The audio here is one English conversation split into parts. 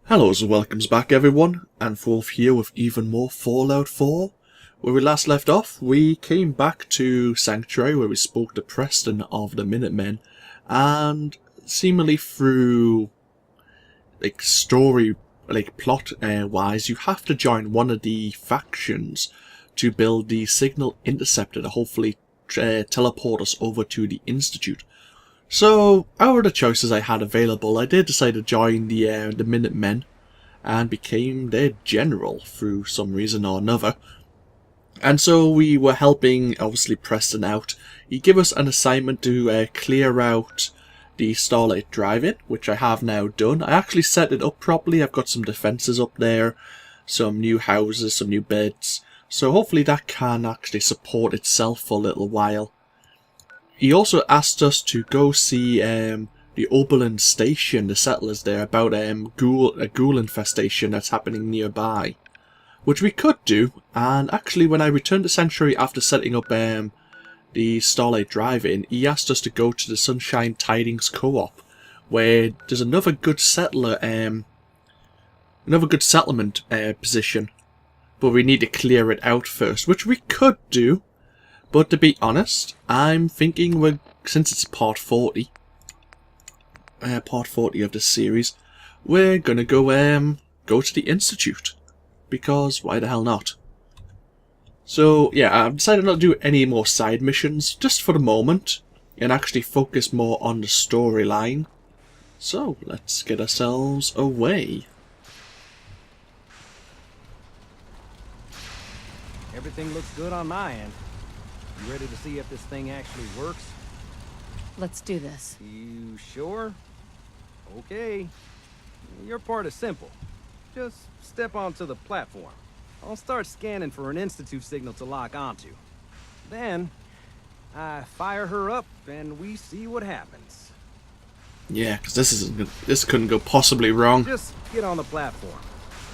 Hello and welcomes back everyone, AnthWolf here with even more Fallout 4. Where we last left off, we came back to Sanctuary where we spoke to Preston of the Minutemen, and seemingly through story, plot wise, you have to join one of the factions to build the signal interceptor to hopefully teleport us over to the Institute. So, out of the choices I had available, I did decide to join the Minutemen and became their general through some reason or another. And so we were helping, obviously, Preston out. He gave us an assignment to clear out the Starlight Drive-In, which I have now done. I actually set it up properly. I've got some defences up there, some new houses, some new beds. So hopefully that can actually support itself for a little while. He also asked us to go see the Oberlin station, the settlers there, about a ghoul infestation that's happening nearby. Which we could do, and actually when I returned to Sanctuary after setting up the Starlight Drive-In, he asked us to go to the Sunshine Tidings Co-op, where there's another good settler, another good settlement position. But we need to clear it out first, which we could do. But to be honest, I'm thinking since it's part 40 of this series, we're gonna go to the Institute, because why the hell not? So yeah, I've decided not to do any more side missions just for the moment, and actually focus more on the storyline. So let's get ourselves away. Everything looks good on my end. You ready to see if this thing actually works? Let's do this. You sure? Okay. Your part is simple. Just step onto the platform. I'll start scanning for an Institute signal to lock onto. Then, I fire her up and we see what happens. Yeah, because this couldn't go possibly wrong. Just get on the platform.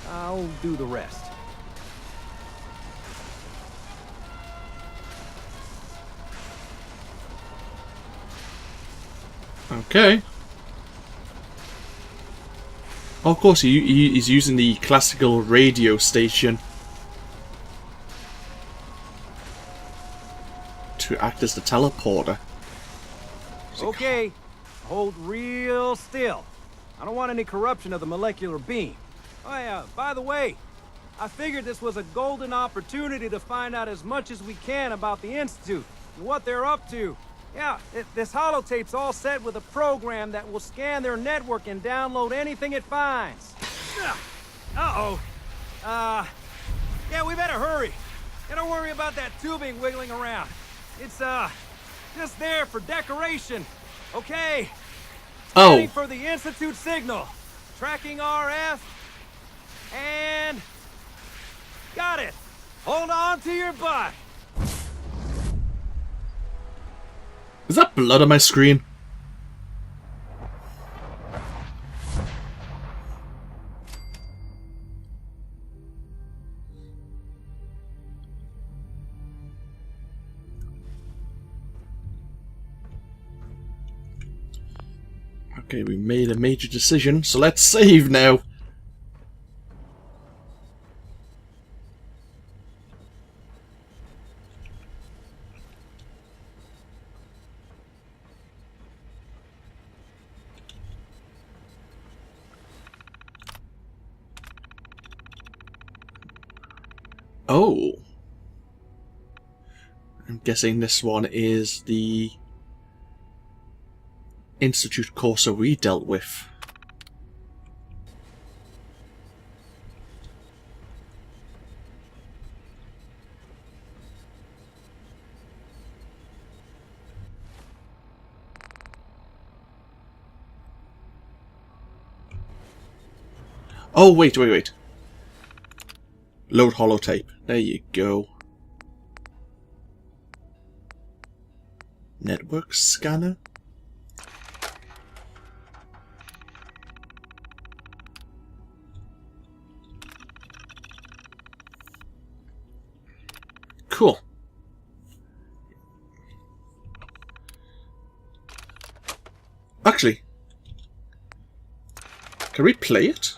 I'll do the rest. Okay. Oh, of course, he's using the classical radio station to act as the teleporter. Okay, hold real still. I don't want any corruption of the molecular beam. Oh yeah, by the way, I figured this was a golden opportunity to find out as much as we can about the Institute and what they're up to. Yeah, this holotape's all set with a program that will scan their network and download anything it finds. Uh-oh. Yeah, we better hurry. And don't worry about that tubing wiggling around. It's, just there for decoration. Okay. Scanning for the Institute signal. Tracking RF. And... got it. Hold on to your butt. Is that blood on my screen? Okay, we made a major decision, so let's save now. Oh. I'm guessing this one is the Institute Corsa we dealt with. Oh, wait. Load holotape. There you go. Network scanner? Cool. Actually, can we play it?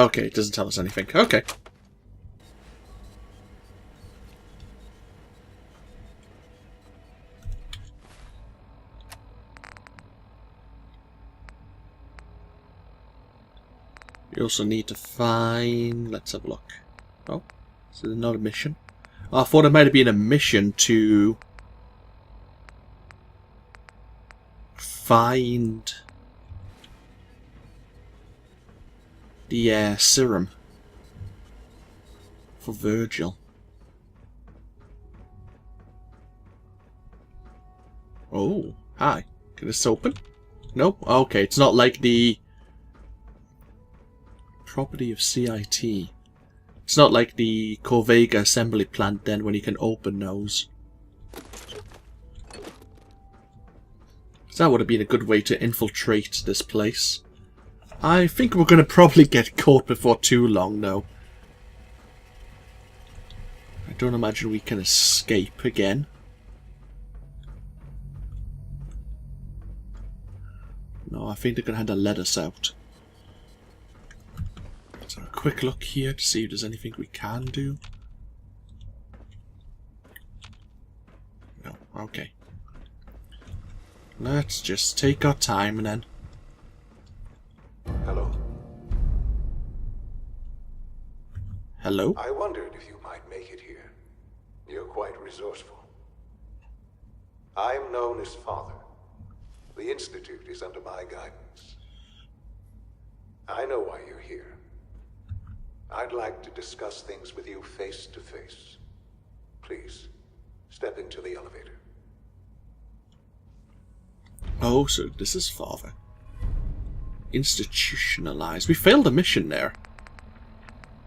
Okay, it doesn't tell us anything. Okay. We also need to find... Let's have a look. Oh, is it not a mission? Oh, I thought it might have been a mission to... find... the serum. For Virgil. Oh, hi. Can this open? Nope. Okay, it's not like the... property of CIT. It's not like the Corvega assembly plant then when you can open those. So that would have been a good way to infiltrate this place. I think we're going to probably get caught before too long though. I don't imagine we can escape again. No, I think they're going to have to let us out. Let's have a quick look here to see if there's anything we can do. No, okay. Let's just take our time and then... Hello. Hello? I wondered if you might make it here. You're quite resourceful. I'm known as Father. The Institute is under my guidance. I know why you're here. I'd like to discuss things with you face to face. Please, step into the elevator. Oh, so this is Father. Institutionalized. We failed a mission there.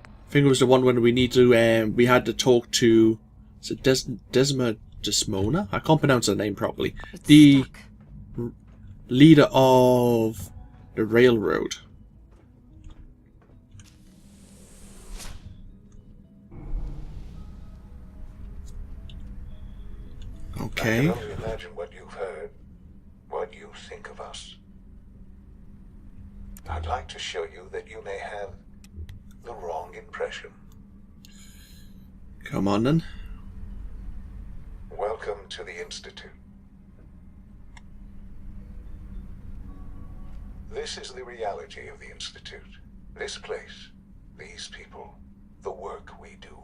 I think it was the one when we need to, we had to talk to, is it Desmona? I can't pronounce her name properly. It's the stuck. leader of the railroad. Okay. I can only imagine what you've heard, what you think of us. I'd like to show you that you may have the wrong impression. Come on then. Welcome to the Institute. This is the reality of the Institute. This place, these people, the work we do.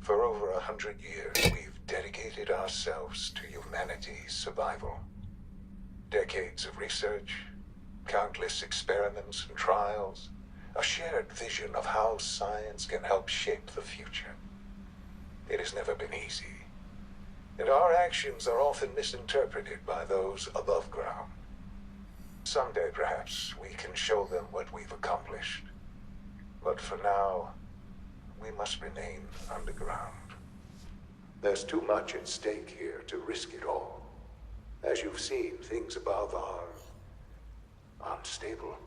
For over 100 years, we've dedicated ourselves to humanity's survival. Decades of research, countless experiments and trials, a shared vision of how science can help shape the future. It has never been easy, and our actions are often misinterpreted by those above ground. Someday, perhaps, we can show them what we've accomplished. But for now, we must remain underground. There's too much at stake here to risk it all. As you've seen, things above are unstable.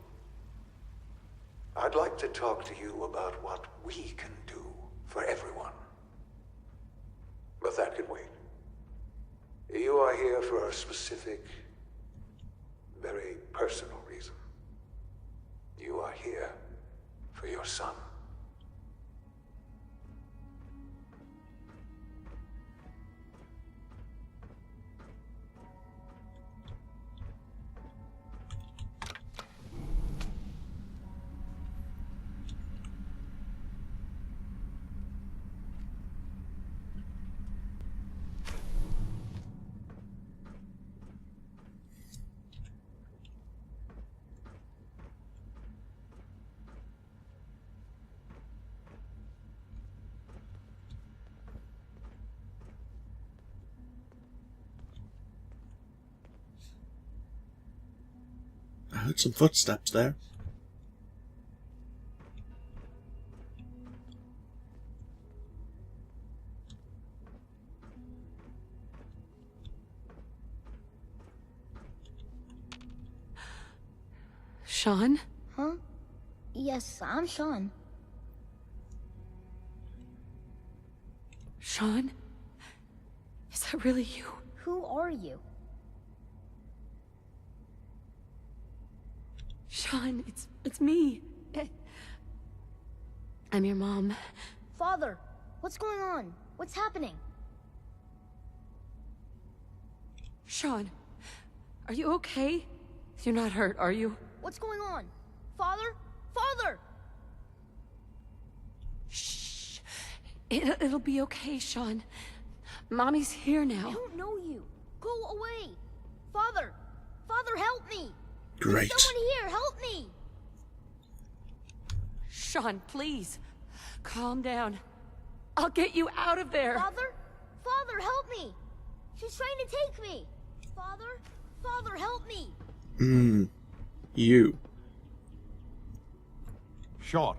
I'd like to talk to you about what we can do for everyone. But that can wait. You are here for a specific, very personal reason. You are here for your son. I heard some footsteps there. Shaun? Huh? Yes, I'm Shaun. Shaun? Is that really you? Who are you? Shaun, it's me. I'm your mom. Father, what's going on? What's happening? Shaun, are you okay? You're not hurt, are you? What's going on? Father? Father! Shh. It'll be okay, Shaun. Mommy's here I now. don't know you. Go away. Father! Father, help me! Great. There's someone here, help me! Shaun, please. Calm down. I'll get you out of there. Father? Father, help me! She's trying to take me! Father? Father, help me! You. Shaun.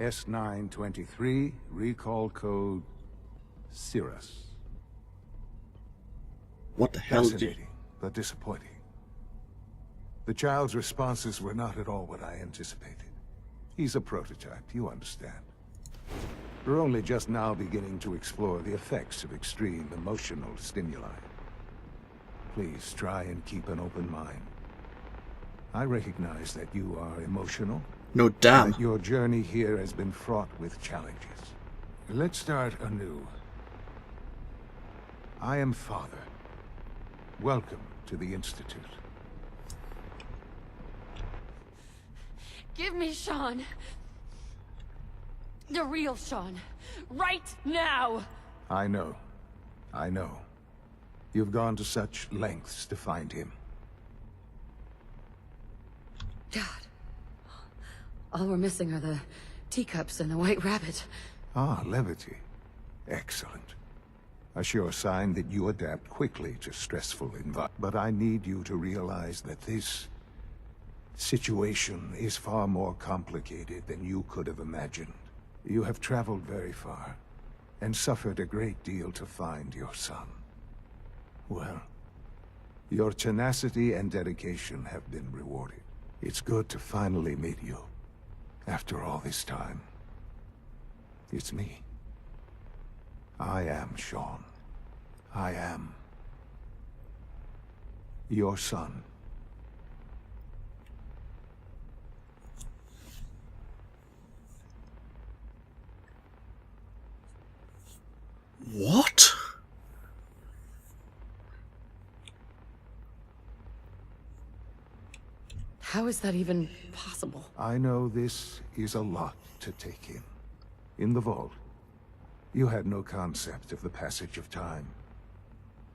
S923, recall code Cirrus. What the hell did you... Fascinating, but disappointing. The child's responses were not at all what I anticipated. He's a prototype, you understand. We're only just now beginning to explore the effects of extreme emotional stimuli. Please try and keep an open mind. I recognize that you are emotional. No, And damn. that your journey here has been fraught with challenges. Let's start anew. I am Father. Welcome to the Institute. Give me Shaun. The real Shaun. Right now! I know. I know. You've gone to such lengths to find him. God. All we're missing are the teacups and the white rabbit. Ah, levity. Excellent. A sure sign that you adapt quickly to stressful environments. But I need you to realize that this situation is far more complicated than you could have imagined. You have traveled very far, and suffered a great deal to find your son. Well, your tenacity and dedication have been rewarded. It's good to finally meet you. After all this time, it's me. I am Shaun. I am your son. What? How is that even possible? I know this is a lot to take in. In the vault, you had no concept of the passage of time.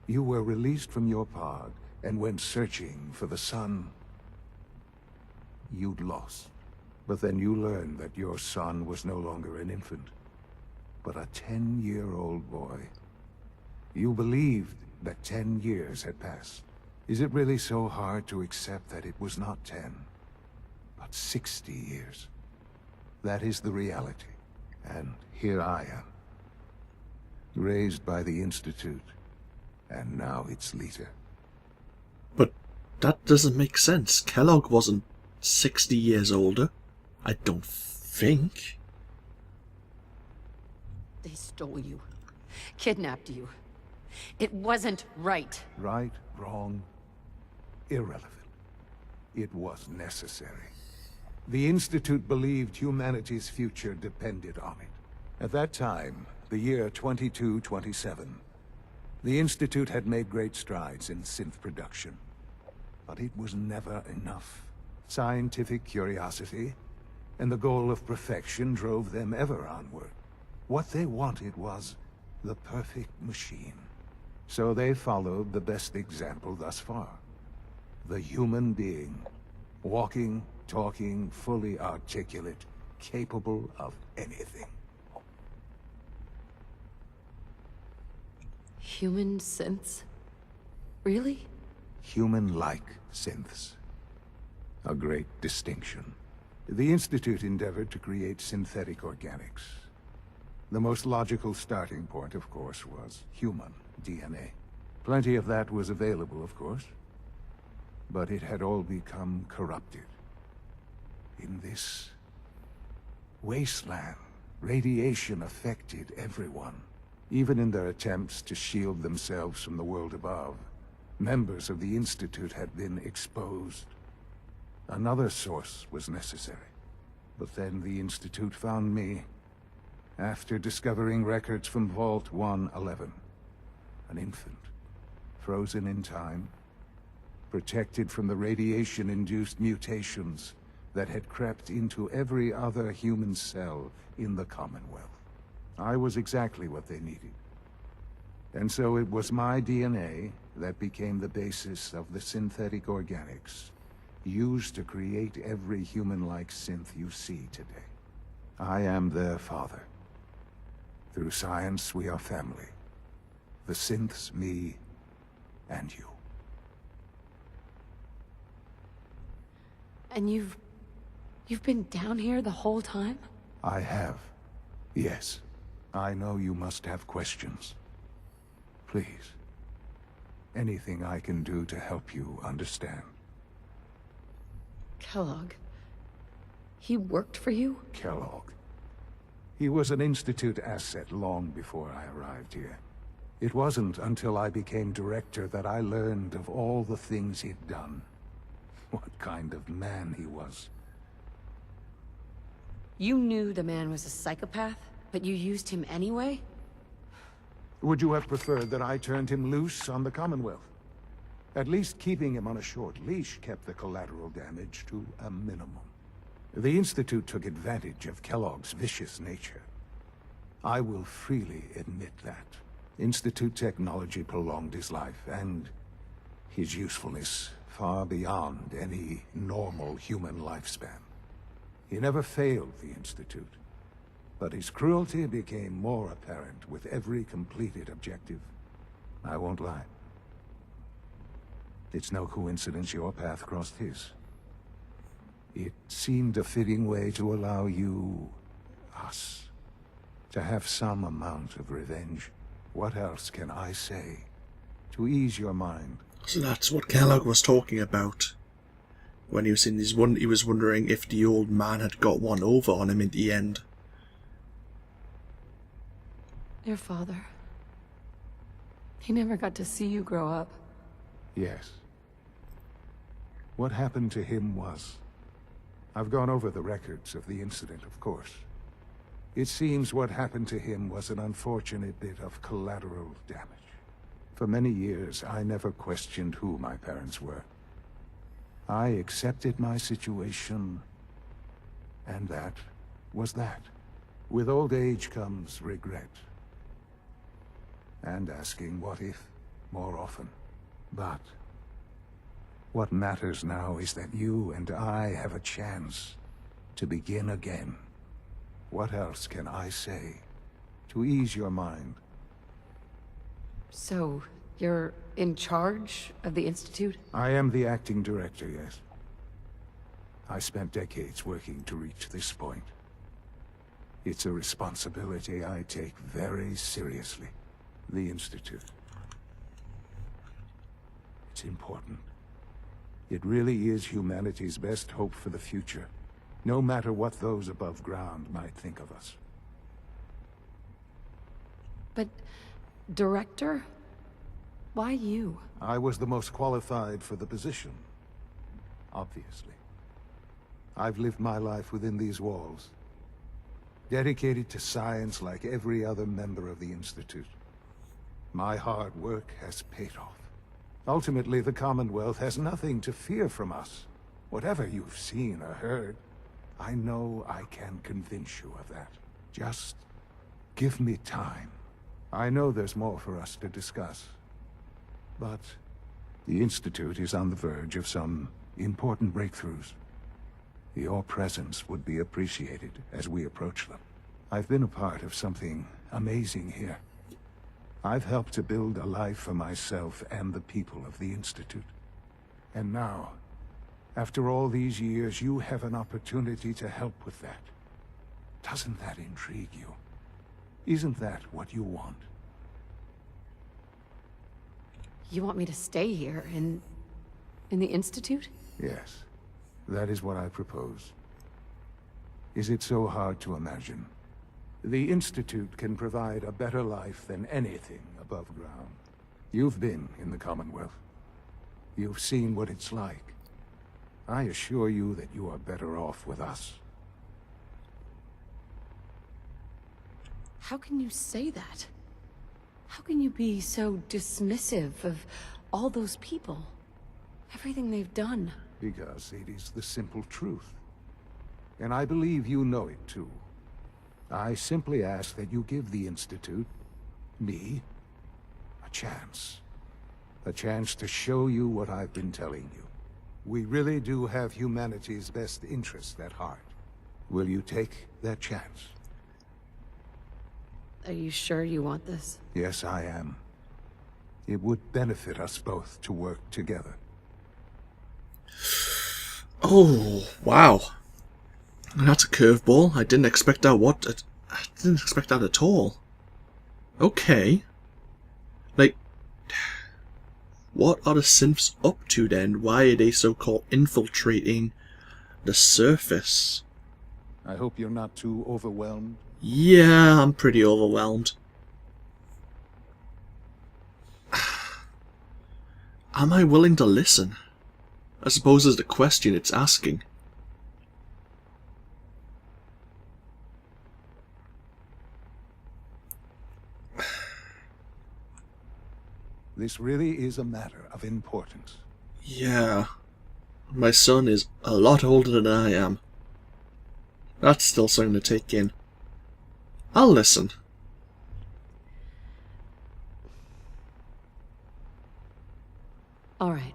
You were released from your pod and went searching for the son you'd lost. But then you learned that your son was no longer an infant, but a 10-year-old boy. You believed that 10 years had passed. Is it really so hard to accept that it was not 10, but 60 years? That is the reality. And here I am, raised by the Institute, and now its leader. But that doesn't make sense. Kellogg wasn't 60 years older. I don't think. They stole you. Kidnapped you. It wasn't right. Right, wrong, irrelevant. It was necessary. The Institute believed humanity's future depended on it. At that time, the year 2227, the Institute had made great strides in synth production. But it was never enough. Scientific curiosity and the goal of perfection drove them ever onward. What they wanted was the perfect machine. So they followed the best example thus far. The human being. Walking, talking, fully articulate, capable of anything. Human synths? Really? Human-like synths. A great distinction. The Institute endeavored to create synthetic organics. The most logical starting point, of course, was human DNA. Plenty of that was available, of course. But it had all become corrupted. In this wasteland, radiation affected everyone. Even in their attempts to shield themselves from the world above, members of the Institute had been exposed. Another source was necessary. But then the Institute found me, after discovering records from Vault 111. An infant, frozen in time, protected from the radiation-induced mutations that had crept into every other human cell in the Commonwealth. I was exactly what they needed. And so it was my DNA that became the basis of the synthetic organics used to create every human-like synth you see today. I am their father. Through science, we are family. The synths, me, and you. And you've been down here the whole time? I have. Yes. I know you must have questions. Please. Anything I can do to help you understand. Kellogg. He worked for you? Kellogg. He was an Institute asset long before I arrived here. It wasn't until I became director that I learned of all the things he'd done. What kind of man he was. You knew the man was a psychopath, but you used him anyway? Would you have preferred that I turned him loose on the Commonwealth? At least keeping him on a short leash kept the collateral damage to a minimum. The Institute took advantage of Kellogg's vicious nature. I will freely admit that. Institute technology prolonged his life, and his usefulness far beyond any normal human lifespan. He never failed the Institute, but his cruelty became more apparent with every completed objective. I won't lie. It's no coincidence your path crossed his. It seemed a fitting way to allow you, us, to have some amount of revenge. What else can I say to ease your mind? So that's what Kellogg was talking about when he was in his he was wondering if the old man had got one over on him in the end. Your father. He never got to see you grow up. Yes. What happened to him was... I've gone over the records of the incident, of course. It seems what happened to him was an unfortunate bit of collateral damage. For many years, I never questioned who my parents were. I accepted my situation, and that was that. With old age comes regret. And asking what if more often. But what matters now is that you and I have a chance to begin again. What else can I say to ease your mind? So, you're in charge of the Institute? I am the acting director, yes. I spent decades working to reach this point. It's a responsibility I take very seriously. The Institute. It's important. It really is humanity's best hope for the future, no matter what those above ground might think of us. But... Director? Why you? I was the most qualified for the position. Obviously. I've lived my life within these walls. Dedicated to science like every other member of the Institute. My hard work has paid off. Ultimately, the Commonwealth has nothing to fear from us. Whatever you've seen or heard, I know I can convince you of that. Just give me time. I know there's more for us to discuss. But the Institute is on the verge of some important breakthroughs. Your presence would be appreciated as we approach them. I've been a part of something amazing here. I've helped to build a life for myself and the people of the Institute. And now, after all these years, you have an opportunity to help with that. Doesn't that intrigue you? Isn't that what you want? You want me to stay here, in the Institute? Yes, that is what I propose. Is it so hard to imagine? The Institute can provide a better life than anything above ground. You've been in the Commonwealth. You've seen what it's like. I assure you that you are better off with us. How can you say that? How can you be so dismissive of all those people? Everything they've done. Because it is the simple truth. And I believe you know it too. I simply ask that you give the Institute, me, a chance. A chance to show you what I've been telling you. We really do have humanity's best interest at heart. Will you take that chance? Are you sure you want this? Yes, I am. It would benefit us both to work together. Oh, wow. That's a curveball. I didn't expect that. I didn't expect that at all. Okay. Like, what are the synths up to then? Why are they so-called infiltrating the surface? I hope you're not too overwhelmed. Yeah, I'm pretty overwhelmed. Am I willing to listen? I suppose is the question it's asking. This really is a matter of importance. Yeah. My son is a lot older than I am. That's still something to take in. I'll listen. All right.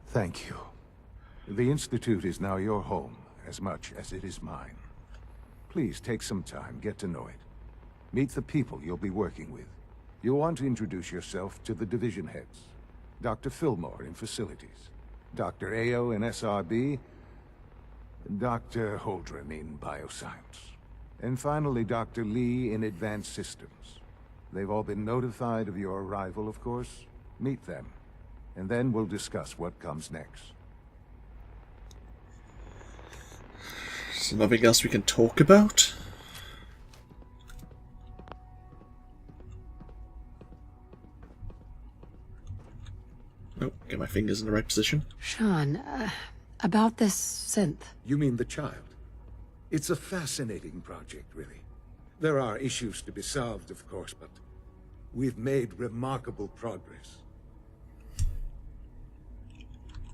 Thank you. The Institute is now your home, as much as it is mine. Please take some time, get to know it. Meet the people you'll be working with. You'll want to introduce yourself to the division heads. Dr. Fillmore in Facilities, Dr. Ayo in SRB, Dr. Holdren in Bioscience, and finally Dr. Lee in Advanced Systems. They've all been notified of your arrival, of course. Meet them, and then we'll discuss what comes next. Is there nothing else we can talk about? Oh, get my fingers in the right position. Shaun, about this synth. You mean the child? It's a fascinating project, really. There are issues to be solved, of course, but we've made remarkable progress.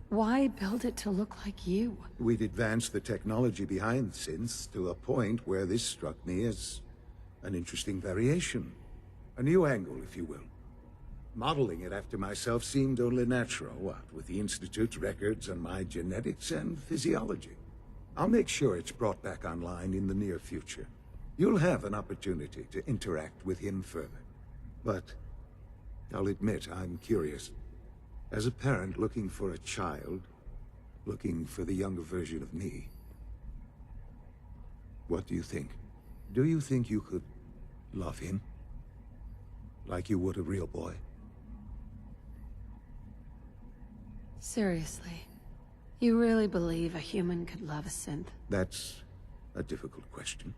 Why build it to look like you? We'd advanced the technology behind synths to a point where this struck me as an interesting variation. A new angle, if you will. Modeling it after myself seemed only natural, what with the Institute's records on my genetics and physiology. I'll make sure it's brought back online in the near future. You'll have an opportunity to interact with him further. But I'll admit I'm curious. As a parent looking for a child, looking for the younger version of me, what do you think? Do you think you could love him? Like you would a real boy? Seriously, you really believe a human could love a synth? That's a difficult question.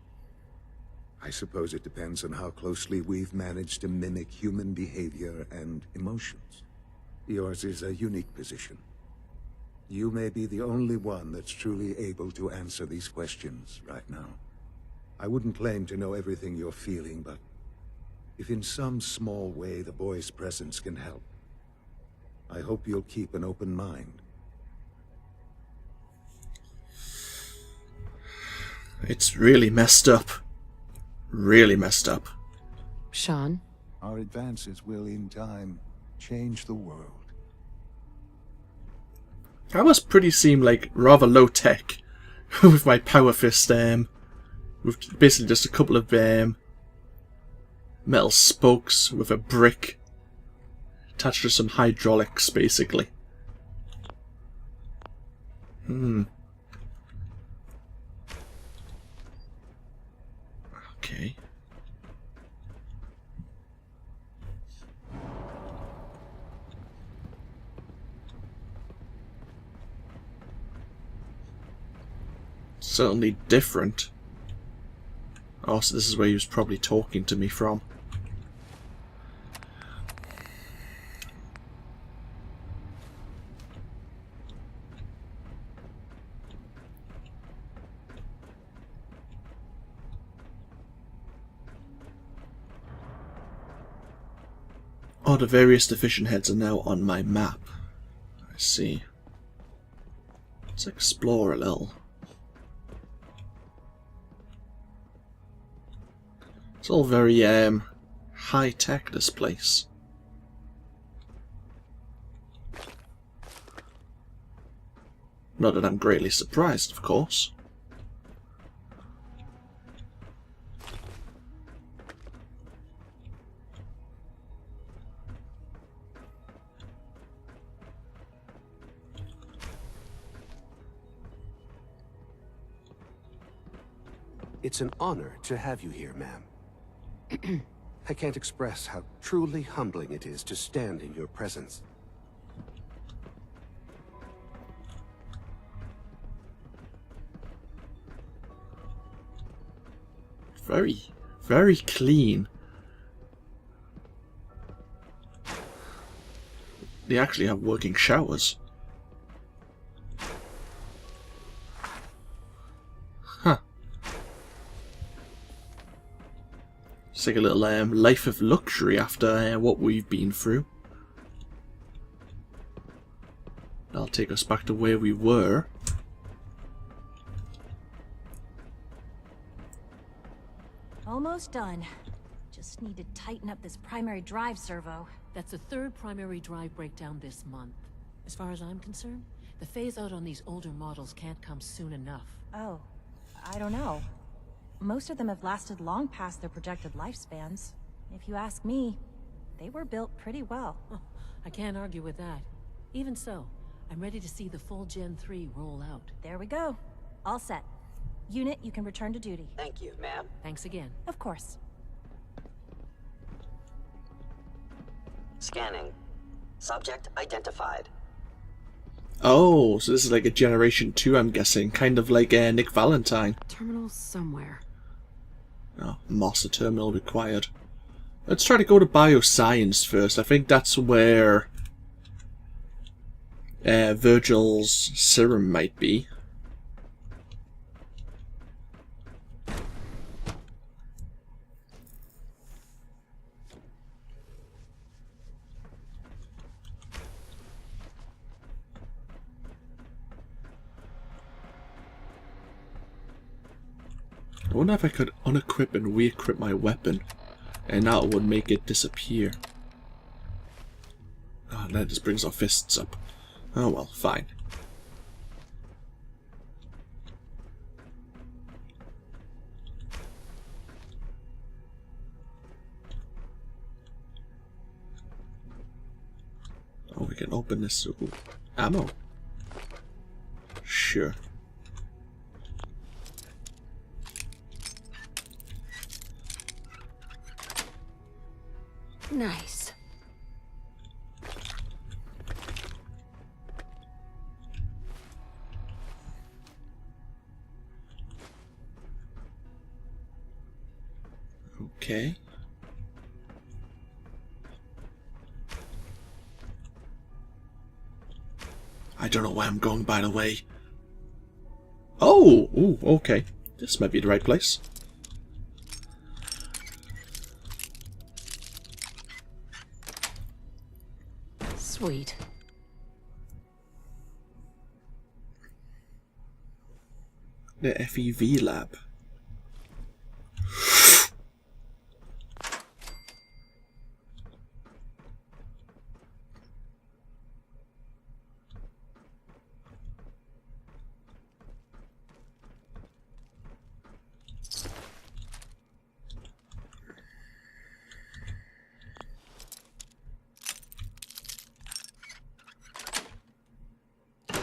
I suppose it depends on how closely we've managed to mimic human behavior and emotions. Yours is a unique position. You may be the only one that's truly able to answer these questions right now. I wouldn't claim to know everything you're feeling, but if in some small way the boy's presence can help, I hope you'll keep an open mind. It's really messed up. Really messed up. Shaun? Our advances will, in time, change the world. I must pretty seem like rather low tech with my power fist, with basically just a couple of metal spokes with a brick attached to some hydraulics, basically. Okay. Certainly different. Oh, so this is where he was probably talking to me from. Oh, the various division heads are now on my map. I see. Let's explore a little. It's all very high tech, this place. Not that I'm greatly surprised, of course. It's an honor to have you here, ma'am. I can't express how truly humbling it is to stand in your presence. Very, very clean. They actually have working showers. Huh. It's like a little life of luxury after what we've been through. That'll take us back to where we were. Almost done. Just need to tighten up this primary drive servo. That's the third primary drive breakdown this month. As far as I'm concerned, the phase-out on these older models can't come soon enough. Oh, I don't know. Most of them have lasted long past their projected lifespans. If you ask me, they were built pretty well. Oh, I can't argue with that. Even so, I'm ready to see the full Gen 3 roll out. There we go. All set. Unit, you can return to duty. Thank you, ma'am. Thanks again. Of course. Scanning. Subject identified. Oh, so this is like a Generation 2, I'm guessing. Kind of like Nick Valentine. Terminal somewhere. Oh, master terminal required. Let's try to go to bioscience first. I think that's where Virgil's serum might be. I wonder if I could unequip and re-equip my weapon, and that would make it disappear. Oh, that just brings our fists up. Oh well, fine. Oh, we can open this. Ooh, ammo. Sure. Nice. Okay. I don't know where I'm going, by the way. Oh! Ooh, okay. This might be the right place. Sweet. The FEV lab.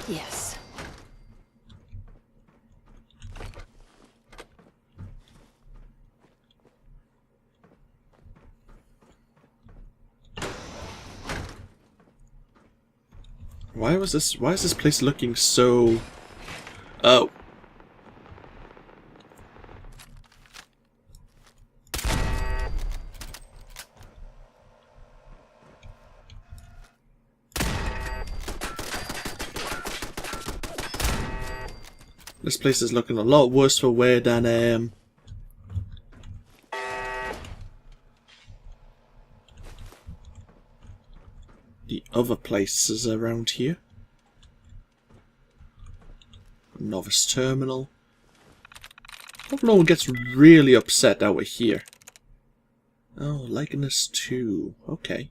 Yes. Why is this place looking so... Oh. This place is looking a lot worse for wear than the other places around here. Novice Terminal. Hope no one gets really upset that we're here. Oh, likeness 2. Okay.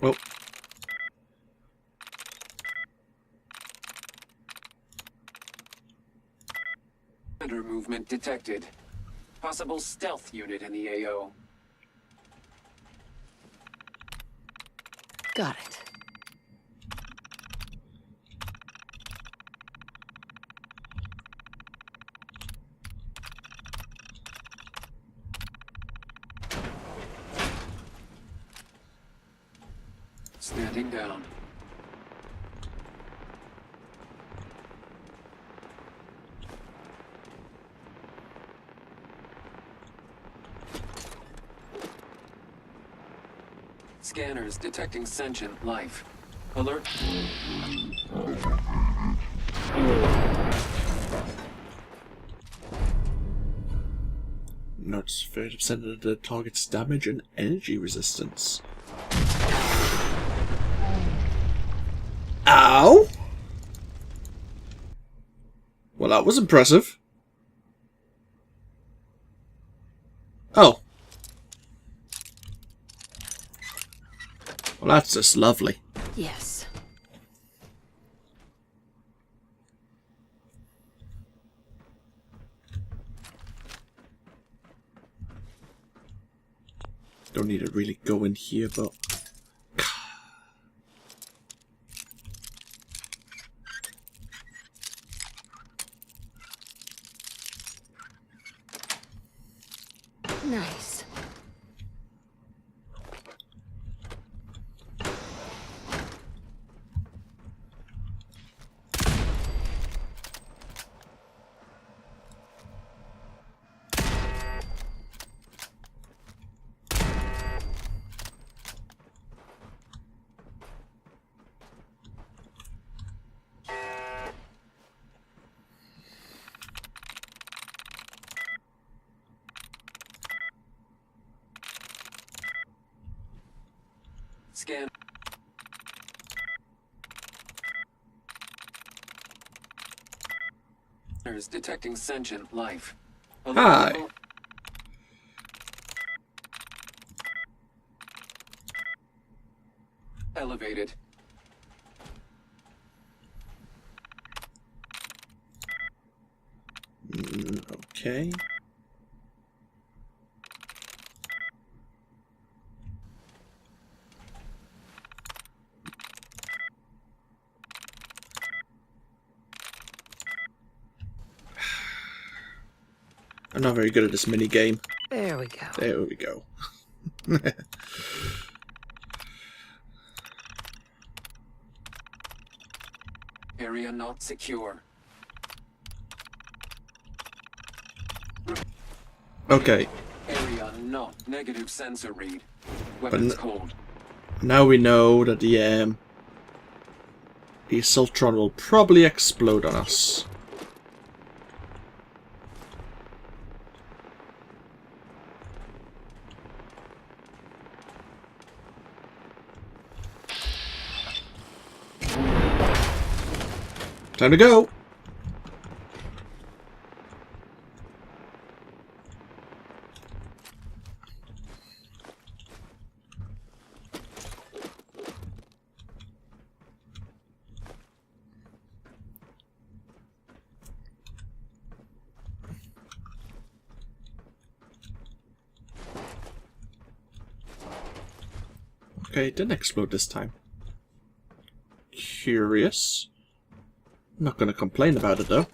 Oh. Movement detected. Possible stealth unit in the AO. Got it. Standing down. Scanners detecting sentient life. Alert. Notes 30% of the target's damage and energy resistance. Ow! Well, that was impressive. Oh. Well, that's just lovely. Yes. Don't need to really go in here, but... Nice. Scan. Scanners detecting sentient life. Alert Hi. level. Elevated. Okay. I'm not very good at this mini game. There we go. There we go. Area not secure. Okay. Area not negative sensor read. Weapons cold. Now we know that the Assaultron will probably explode on us. Time to go! Okay, it didn't explode this time. Curious. Not gonna complain about it though.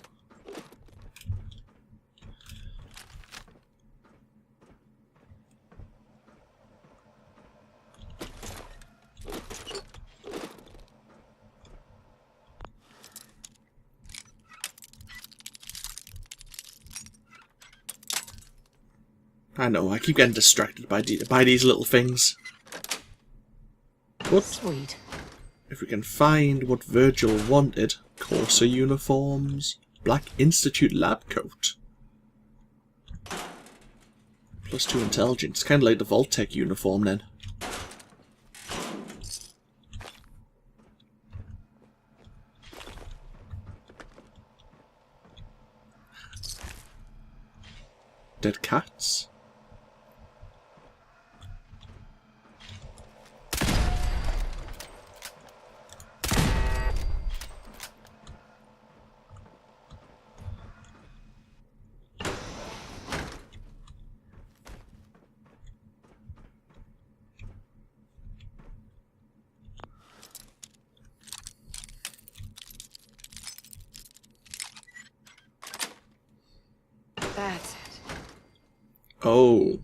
I know, I keep getting distracted by these little things. But Sweet. if we can find what Virgil wanted, Corsair uniforms, Black Institute lab coat. +2 intelligence, kind of like the Vault-Tec uniform then. Dead cats. That's it. Oh.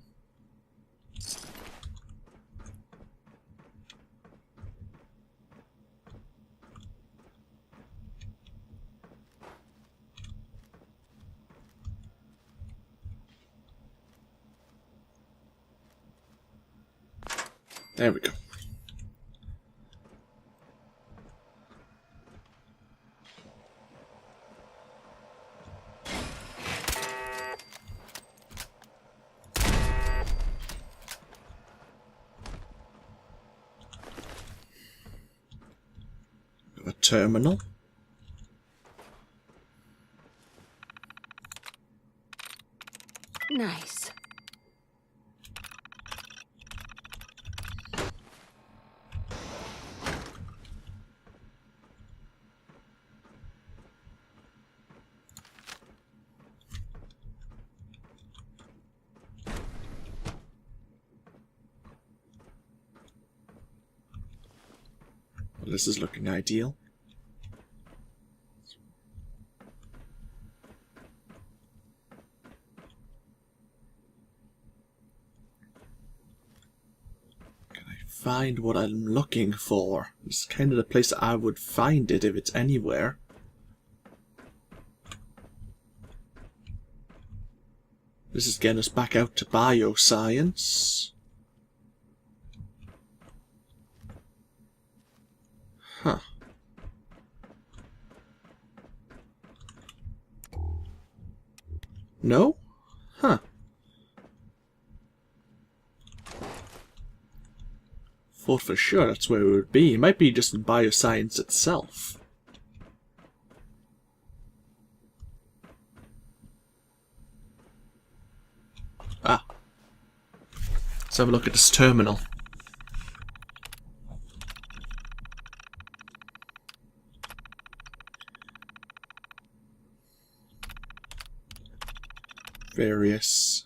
There we go. A terminal. Nice. Well, this is looking ideal. Find what I'm looking for. It's kind of the place that I would find it if it's anywhere. This is getting us back out to bioscience. Huh. No? Huh. Thought for sure that's where it would be. It might be just in bioscience itself. Ah. Let's have a look at this terminal. Various.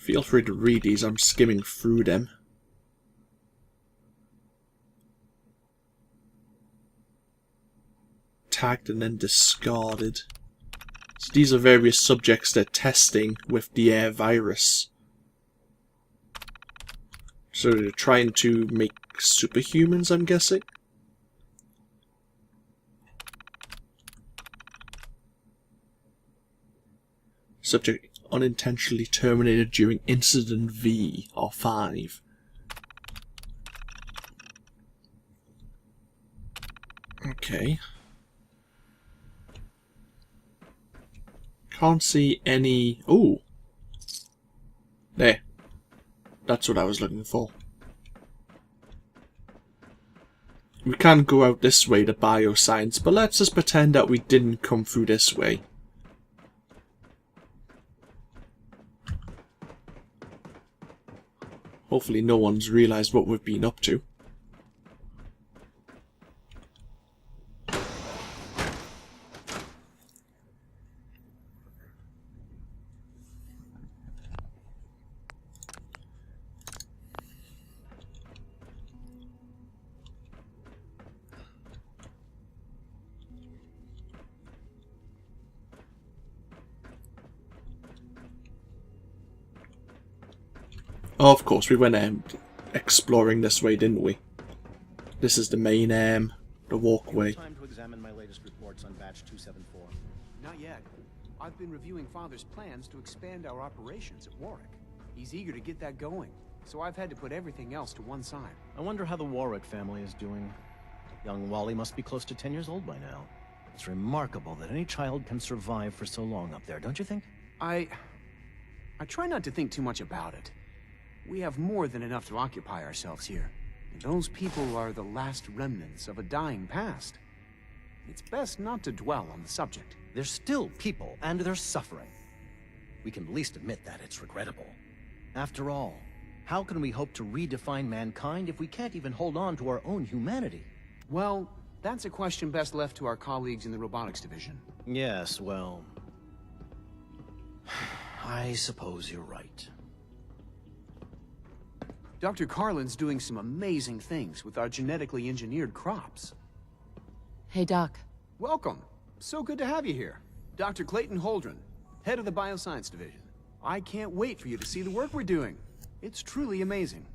Feel free to read these, I'm skimming through them. Tagged and then discarded. So these are various subjects they're testing with the air virus. So they're trying to make superhumans, I'm guessing? Subject unintentionally terminated during Incident V or 5. Okay. Can't see any... Ooh! There. That's what I was looking for. We can't go out this way to bioscience, but let's just pretend that we didn't come through this way. Hopefully no one's realised what we've been up to. Oh, of course, we went exploring this way, didn't we? This is the main the walkway. Time to examine my latest reports on batch 274. Not yet. I've been reviewing Father's plans to expand our operations at Warwick. He's eager to get that going, so I've had to put everything else to one side. I wonder how the Warwick family is doing. Young Wally must be close to 10 years old by now. It's remarkable that any child can survive for so long up there, don't you think? I try not to think too much about it. We have more than enough to occupy ourselves here. And those people are the last remnants of a dying past. It's best not to dwell on the subject. They're still people, and they're suffering. We can at least admit that it's regrettable. After all, how can we hope to redefine mankind if we can't even hold on to our own humanity? Well, that's a question best left to our colleagues in the robotics division. Yes, well... I suppose you're right. Dr. Carlin's doing some amazing things with our genetically engineered crops. Hey, Doc. Welcome. So good to have you here. Dr. Clayton Holdren, head of the Bioscience Division. I can't wait for you to see the work we're doing. It's truly amazing.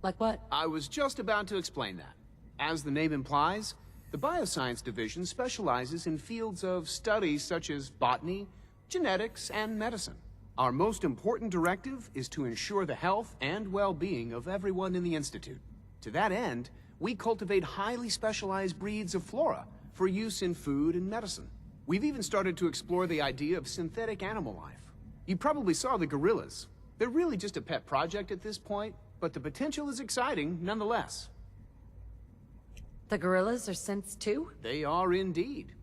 Like what? I was just about to explain that. As the name implies, the Bioscience Division specializes in fields of studies such as botany, genetics, and medicine. Our most important directive is to ensure the health and well-being of everyone in the Institute. To that end, we cultivate highly specialized breeds of flora for use in food and medicine. We've even started to explore the idea of synthetic animal life. You probably saw the gorillas. They're really just a pet project at this point, but the potential is exciting nonetheless. The gorillas are synths too? They are indeed.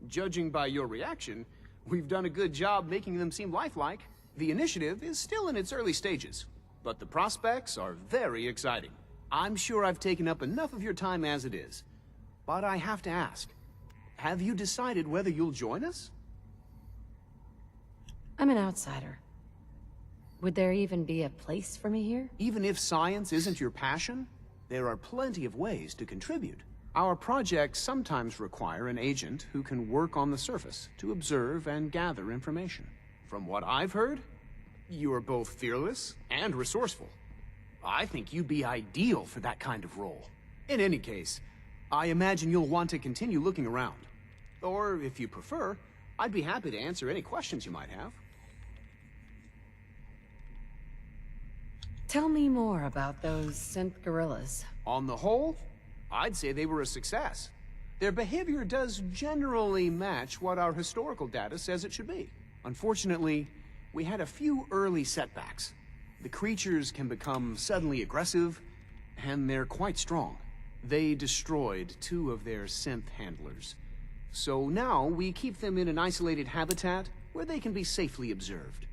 Judging by your reaction, we've done a good job making them seem lifelike. The initiative is still in its early stages, but the prospects are very exciting. I'm sure I've taken up enough of your time as it is, but I have to ask, have you decided whether you'll join us? I'm an outsider. Would there even be a place for me here? Even if science isn't your passion, there are plenty of ways to contribute. Our projects sometimes require an agent who can work on the surface to observe and gather information. From what I've heard, you are both fearless and resourceful. I think you'd be ideal for that kind of role. In any case, I imagine you'll want to continue looking around. Or, if you prefer, I'd be happy to answer any questions you might have. Tell me more about those synth gorillas. On the whole, I'd say they were a success. Their behavior does generally match what our historical data says it should be. Unfortunately, we had a few early setbacks. The creatures can become suddenly aggressive, and they're quite strong. They destroyed 2 of their synth handlers. So now we keep them in an isolated habitat where they can be safely observed.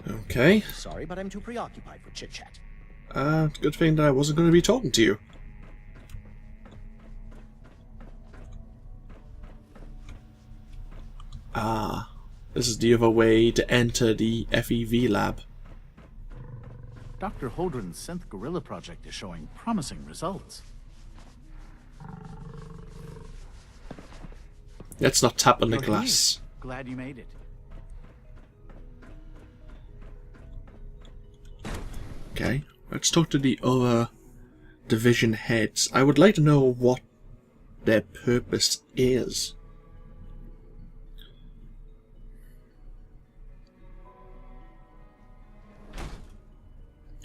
Okay. Sorry, but I'm too preoccupied for chit-chat. Good thing that I wasn't going to be talking to you. Ah, this is the other way to enter the FEV lab. Dr. Holdren's synth gorilla project is showing promising results. Let's not tap on the You're glass. here. Glad you made it. Okay, let's talk to the other division heads. I would like to know what their purpose is.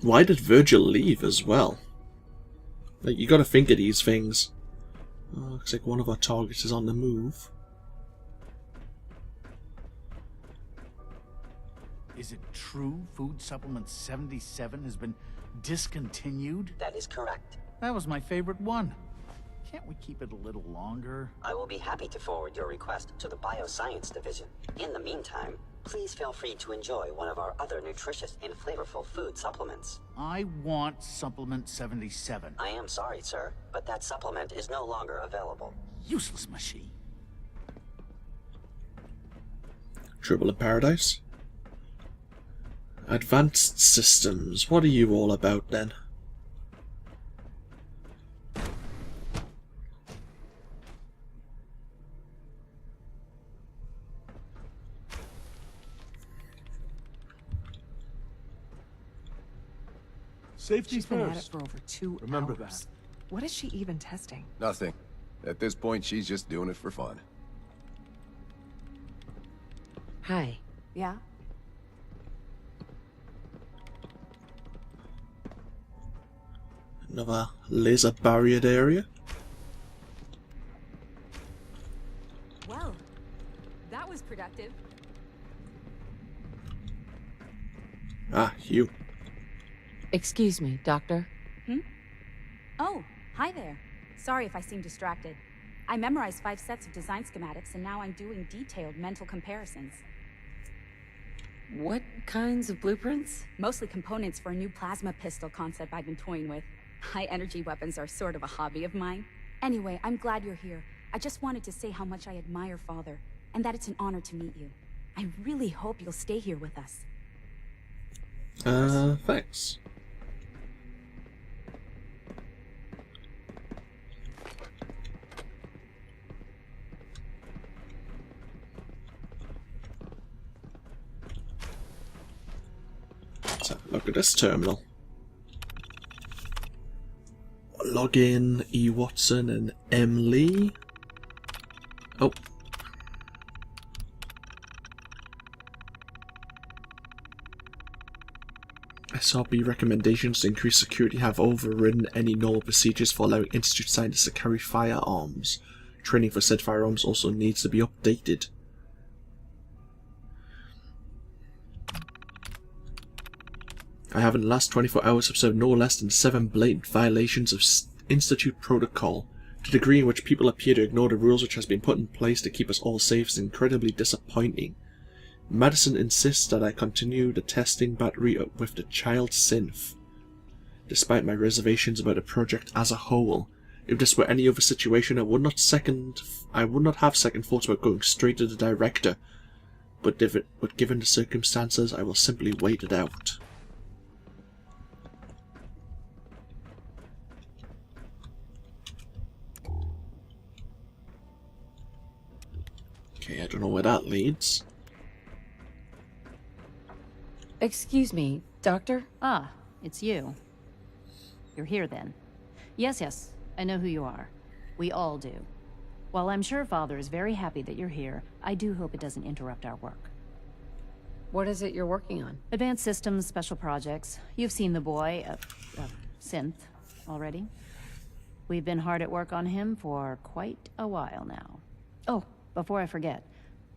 Why did Virgil leave as well? Like, you gotta think of these things. Oh, looks like one of our targets is on the move. Is it true Food Supplement 77 has been discontinued? That is correct. That was my favorite one. Can't we keep it a little longer? I will be happy to forward your request to the Bioscience Division. In the meantime, please feel free to enjoy one of our other nutritious and flavorful food supplements. I want Supplement 77. I am sorry, sir, but that supplement is no longer available. Useless machine. Trouble in Paradise? Advanced Systems. What are you all about then? Safety She's been at it first. for over 2 Remember hours. that. What is she even testing? Nothing. At this point, she's just doing it for fun. Hi. Yeah? Another laser barriered area. Well, that was productive. Ah, you. Excuse me, Doctor. Oh, hi there. Sorry if I seem distracted. I memorized 5 sets of design schematics and now I'm doing detailed mental comparisons. What kinds of blueprints? Mostly components for a new plasma pistol concept I've been toying with. High energy weapons are sort of a hobby of mine. Anyway, I'm glad you're here. I just wanted to say how much I admire Father, and that it's an honor to meet you. I really hope you'll stay here with us. Thanks. Let's have a look at this terminal. Log in E. Watson and M. Lee. Oh. SRB recommendations to increase security have overridden any normal procedures for allowing Institute scientists to carry firearms. Training for said firearms also needs to be updated. I have in the last 24 hours observed no less than 7 blatant violations of Institute protocol. The degree in which people appear to ignore the rules which has been put in place to keep us all safe is incredibly disappointing. Madison insists that I continue the testing battery with the child synth. Despite my reservations about the project as a whole, if this were any other situation, I would not have second thoughts about going straight to the director. But given the circumstances, I will simply wait it out. Okay, I don't know where that leads. Excuse me, Doctor? Ah, it's you. You're here then. Yes, I know who you are. We all do. While I'm sure Father is very happy that you're here, I do hope it doesn't interrupt our work. What is it you're working on? Advanced systems, special projects. You've seen the boy, Synth, already. We've been hard at work on him for quite a while now. Oh, before I forget,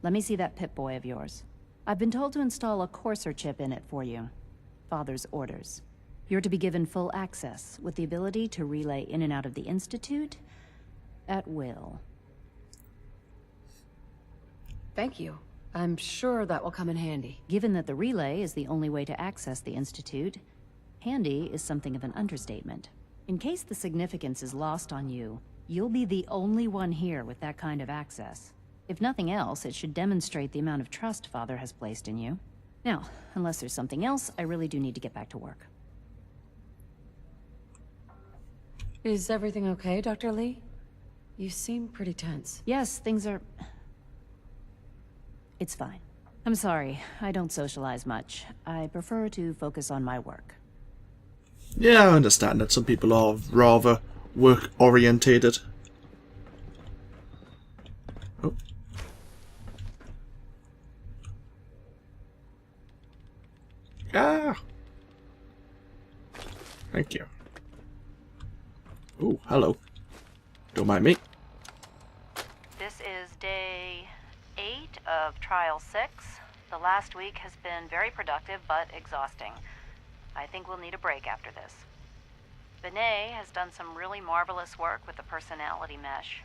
let me see that Pip-Boy of yours. I've been told to install a courser chip in it for you. Father's orders. You're to be given full access, with the ability to relay in and out of the Institute at will. Thank you. I'm sure that will come in handy. Given that the relay is the only way to access the Institute, handy is something of an understatement. In case the significance is lost on you, you'll be the only one here with that kind of access. If nothing else, it should demonstrate the amount of trust Father has placed in you. Now, unless there's something else, I really do need to get back to work. Is everything okay, Dr. Lee? You seem pretty tense. Yes, things are... It's fine. I'm sorry, I don't socialize much. I prefer to focus on my work. Yeah, I understand that some people are rather work-orientated. Oh. Ah! Thank you. Ooh, hello. Don't mind me. This is day 8 of Trial 6. The last week has been very productive, but exhausting. I think we'll need a break after this. Benet has done some really marvelous work with the personality mesh.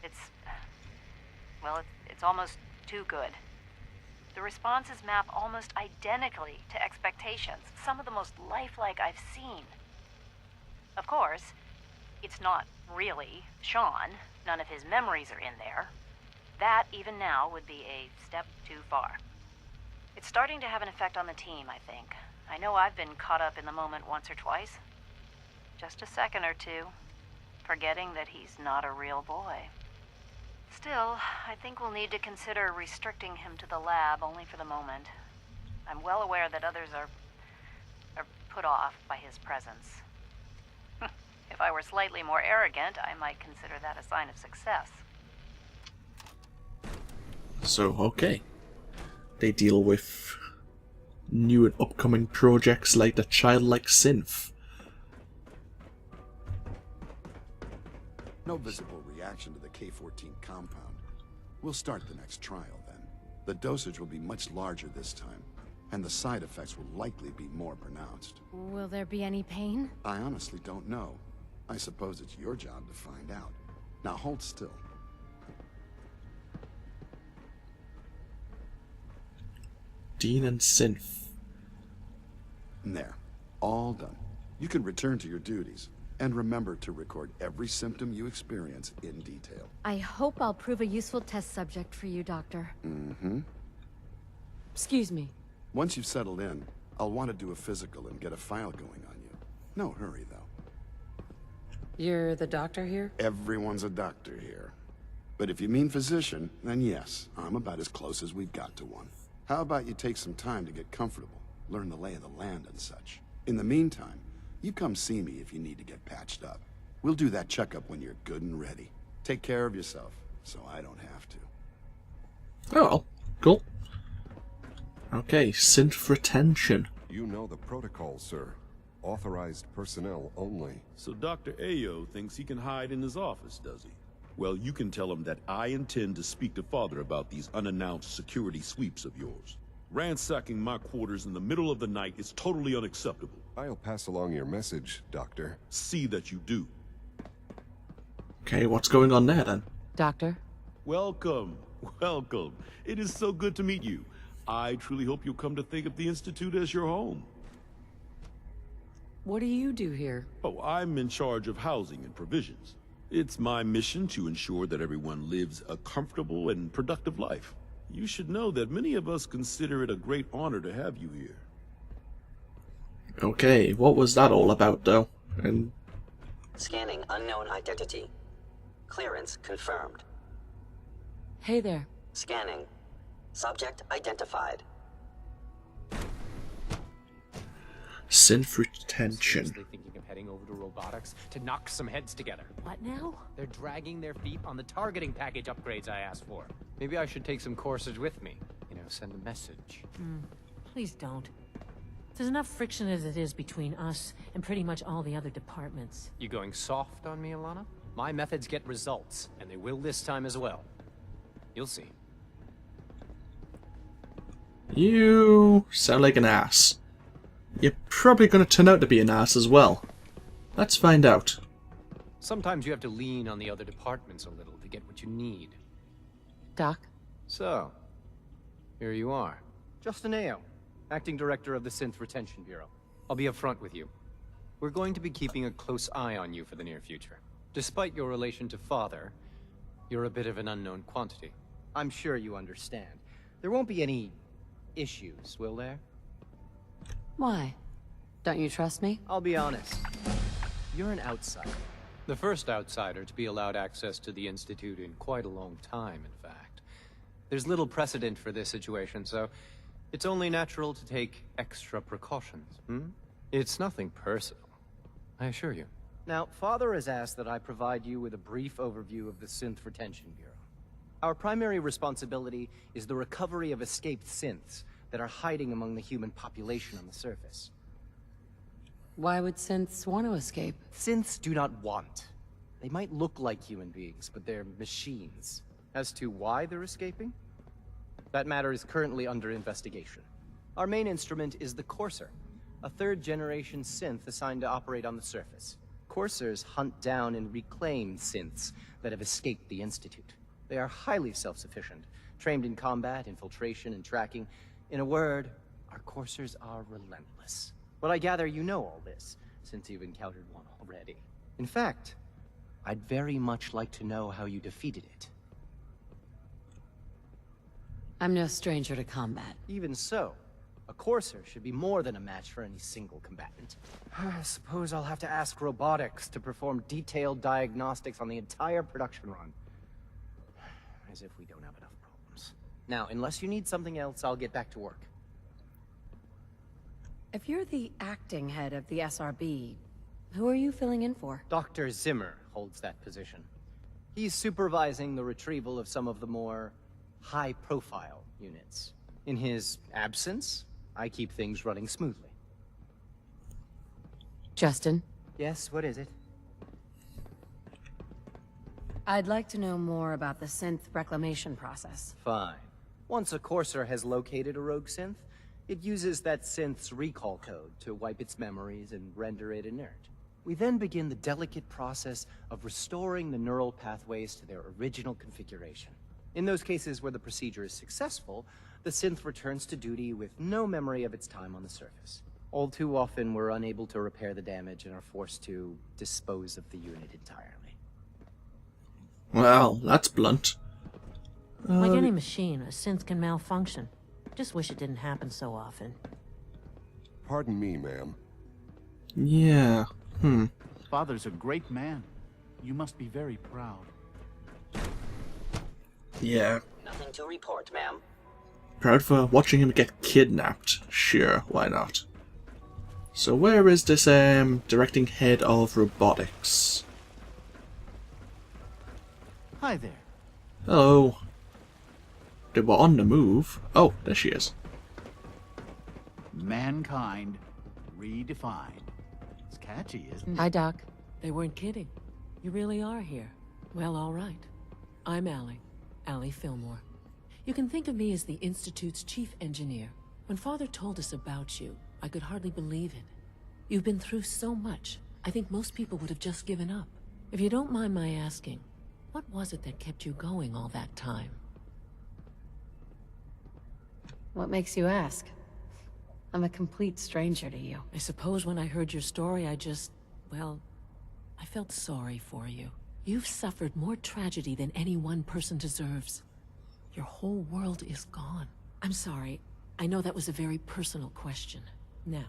It's almost too good. The responses map almost identically to expectations, some of the most lifelike I've seen. Of course, it's not really Shaun. None of his memories are in there. That, even now, would be a step too far. It's starting to have an effect on the team, I think. I know I've been caught up in the moment once or twice. Just a second or two, forgetting that he's not a real boy. Still, I think we'll need to consider restricting him to the lab only for the moment. I'm well aware that others are put off by his presence. If I were slightly more arrogant, I might consider that a sign of success. So, okay. they deal with new and upcoming projects like the childlike synth. No visible reaction to the K-14 compound. We'll start the next trial then. The dosage will be much larger this time, and the side effects will likely be more pronounced. Will there be any pain? I honestly don't know. I suppose it's your job to find out. Now hold still. Dean and synth. There. All done. You can return to your duties. And remember to record every symptom you experience in detail. I hope I'll prove a useful test subject for you, Doctor. Mm-hmm. Excuse me. Once you've settled in, I'll want to do a physical and get a file going on you. No hurry, though. You're the doctor here? Everyone's a doctor here. But if you mean physician, then yes, I'm about as close as we've got to one. How about you take some time to get comfortable, learn the lay of the land and such. In the meantime, you come see me if you need to get patched up. We'll do that checkup when you're good and ready. Take care of yourself, so I don't have to. Oh, well, cool. Okay, synth retention. You know the protocol, sir. Authorized personnel only. So Dr. Ayo thinks he can hide in his office, does he? Well, you can tell him that I intend to speak to Father about these unannounced security sweeps of yours. Ransacking my quarters in the middle of the night is totally unacceptable. I'll pass along your message, Doctor. See that you do. Okay, what's going on there then? Doctor? Welcome. Welcome. It is so good to meet you. I truly hope you'll come to think of the Institute as your home. What do you do here? Oh, I'm in charge of housing and provisions. It's my mission to ensure that everyone lives a comfortable and productive life. You should know that many of us consider it a great honor to have you here. Okay, what was that all about though? And Scanning unknown identity. Clearance confirmed. Hey there. Scanning. Subject identified. synth retention. Seriously thinking of heading over to robotics to knock some heads together. What now? They're dragging their feet on the targeting package upgrades I asked for. Maybe I should take some courses with me. You know, send a message. Please don't. There's enough friction as it is between us and pretty much all the other departments. You going soft on me, Alana? My methods get results, and they will this time as well. You'll see. You sound like an ass. You're probably going to turn out to be an ass as well. Let's find out. Sometimes you have to lean on the other departments a little to get what you need. Doc? So, here you are. Justin Ayo, Acting Director of the Synth Retention Bureau. I'll be upfront with you. We're going to be keeping a close eye on you for the near future. Despite your relation to Father, you're a bit of an unknown quantity. I'm sure you understand. There won't be any issues, will there? Why? Don't you trust me? I'll be honest. You're an outsider. The first outsider to be allowed access to the Institute in quite a long time, in fact. There's little precedent for this situation, so it's only natural to take extra precautions, It's nothing personal, I assure you. Now, Father has asked that I provide you with a brief overview of the Synth Retention Bureau. Our primary responsibility is the recovery of escaped synths that are hiding among the human population on the surface. Why would synths want to escape? Synths do not want. They might look like human beings, but they're machines. As to why they're escaping? That matter is currently under investigation. Our main instrument is the Courser, a third-generation synth assigned to operate on the surface. Coursers hunt down and reclaim synths that have escaped the Institute. They are highly self-sufficient, trained in combat, infiltration, and tracking. In a word, our Coursers are relentless. But I gather you know all this, since you've encountered one already. In fact, I'd very much like to know how you defeated it. I'm no stranger to combat. Even so, a Courser should be more than a match for any single combatant. I suppose I'll have to ask robotics to perform detailed diagnostics on the entire production run. As if we don't have enough problems. Now, unless you need something else, I'll get back to work. If you're the acting head of the SRB, who are you filling in for? Dr. Zimmer holds that position. He's supervising the retrieval of some of the more high-profile units. In his absence, I keep things running smoothly. Justin? Yes, what is it? I'd like to know more about the synth reclamation process. Fine. Once a courser has located a rogue synth, it uses that synth's recall code to wipe its memories and render it inert. We then begin the delicate process of restoring the neural pathways to their original configuration. In those cases where the procedure is successful, the synth returns to duty with no memory of its time on the surface. All too often, we're unable to repair the damage and are forced to dispose of the unit entirely. Well, that's blunt. Like any machine, a synth can malfunction. Just wish it didn't happen so often. Pardon me, ma'am. Yeah. Father's a great man. You must be very proud. Yeah. Nothing to report, ma'am. Proud for watching him get kidnapped. Sure, why not? So where is this directing head of robotics? Hi there. Hello. They were on the move. Oh, there she is. Mankind redefined. It's catchy, isn't it? Hi, Doc. They weren't kidding. You really are here. Well, all right. I'm Allie Fillmore. You can think of me as the Institute's chief engineer. When Father told us about you, I could hardly believe it. You've been through so much, I think most people would have just given up. If you don't mind my asking, what was it that kept you going all that time? What makes you ask? I'm a complete stranger to you. I suppose when I heard your story, well, I felt sorry for you. You've suffered more tragedy than any one person deserves. Your whole world is gone. I'm sorry. I know that was a very personal question. Now,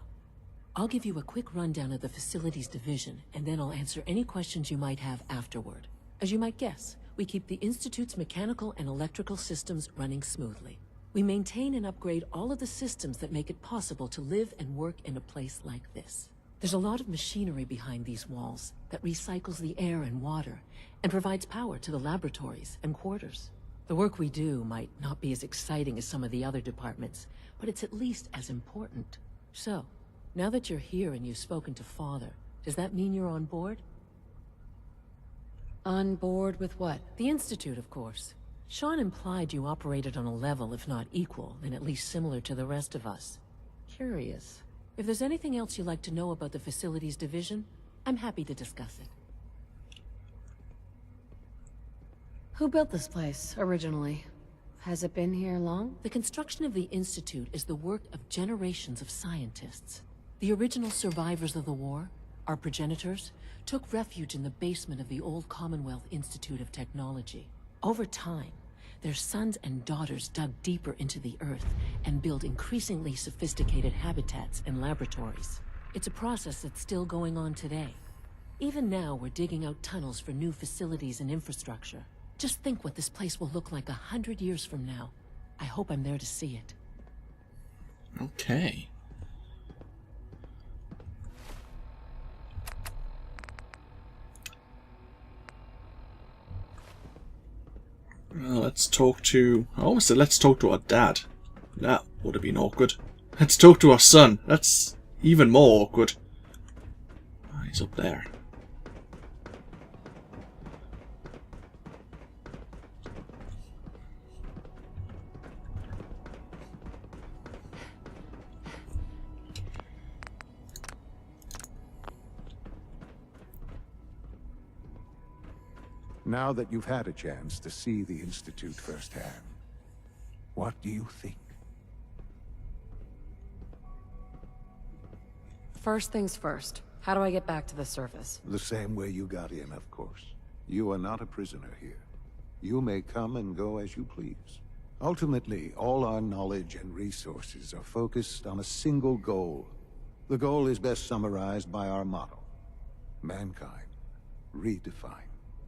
I'll give you a quick rundown of the Facilities Division, and then I'll answer any questions you might have afterward. As you might guess, we keep the Institute's mechanical and electrical systems running smoothly. We maintain and upgrade all of the systems that make it possible to live and work in a place like this. There's a lot of machinery behind these walls that recycles the air and water and provides power to the laboratories and quarters. The work we do might not be as exciting as some of the other departments, but it's at least as important. So, now that you're here and you've spoken to Father, does that mean you're on board? On board with what? The Institute, of course. Shaun implied you operated on a level, if not equal, then at least similar to the rest of us. Curious. If there's anything else you'd like to know about the Facilities Division, I'm happy to discuss it. Who built this place, originally? Has it been here long? The construction of the Institute is the work of generations of scientists. The original survivors of the war, our progenitors, took refuge in the basement of the old Commonwealth Institute of Technology. Over time, their sons and daughters dug deeper into the earth and built increasingly sophisticated habitats and laboratories. It's a process that's still going on today. Even now, we're digging out tunnels for new facilities and infrastructure. Just think what this place will look like 100 years from now. I hope I'm there to see it. Okay. Well, let's talk to... I almost said let's talk to our dad. That would have been awkward. Let's talk to our son. That's even more awkward. Oh, he's up there. Now that you've had a chance to see the Institute firsthand, what do you think? First things first. How do I get back to the surface? The same way you got in, of course. You are not a prisoner here. You may come and go as you please. Ultimately, all our knowledge and resources are focused on a single goal. The goal is best summarized by our motto: mankind redefined.